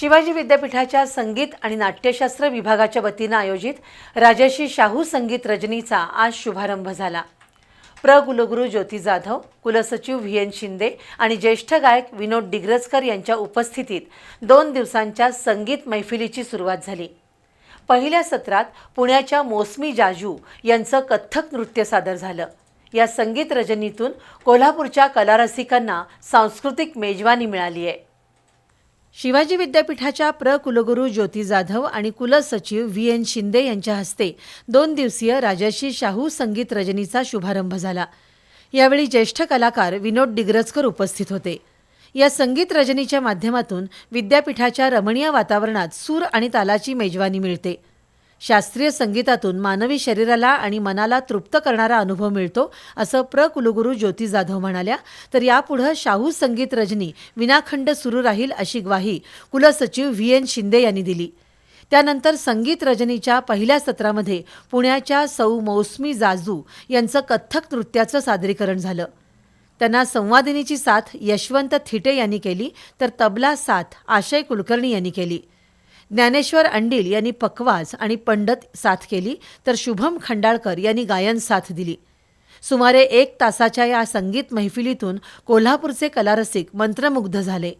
शिवाजी विद्यापीठाच्या संगीत आणि नाट्यशास्त्र विभागाच्या वतीनं आयोजित राजर्षी शाहू संगीत रजनीचा आज शुभारंभ झाला। कुलगुरू ज्योती जाधव, कुलसचिव व्ही.एन. शिंदे आणि ज्येष्ठ गायक विनोद डिग्रजकर यांच्या उपस्थितीत 2 दिवसांच्या संगीत मैफिलीची सुरुवात झाली। पहिल्या सत्रात पुण्याच्या मौसमी जाजू यांचं कथ्थक नृत्य सादर झालं। या संगीत रजनीतून कोल्हापूरच्या कलारसिकांना सांस्कृतिक मेजवानी मिळाली आहे। शिवाजी विद्यापीठाच्या कुलगुरू ज्योती जाधव आणि कुलसचिव व्ही.एन. शिंदे यांच्या हस्ते 2 दिवसीय राजर्षी शाहू संगीत रजनीचा शुभारंभ झाला। यावेळी ज्येष्ठ कलाकार विनोद डिग्रजकर उपस्थित होते। या संगीत रजनीच्या माध्यमातून विद्यापीठाच्या रमणीय वातावरणात सूर आणि तालाची मेजवानी मिळते। शास्त्रीय संगीतातून मानवी शरीराला आणि मनाला तृप्त करणारा अनुभव मिळतो, असं कुलगुरू ज्योती जाधव म्हणाल्या। तर यापुढे शाहू संगीत रजनी विनाखंड सुरू राहील अशी ग्वाही कुलसचिव व्ही.एन. शिंदे यांनी दिली। त्यानंतर संगीत रजनीच्या पहिल्या सत्रामध्ये पुण्याच्या सौ मौसमी जाजू यांचं कथ्थक नृत्याचं सादरीकरण झालं। त्यांना संवादिनीची साथ यशवंत थिटे यांनी केली, तर तबला साथ आशय कुलकर्णी यांनी केली। ज्ञानेश्वर अंडील यांनी पखवाज आणि पंडित साथ केली, तर शुभम खंडाळकर यांनी गायन साथ दिली। सुमारे 1 तासाच्या या संगीत मैफिलीतून कोल्हापूरचे कलारसिक मंत्रमुग्ध झाले।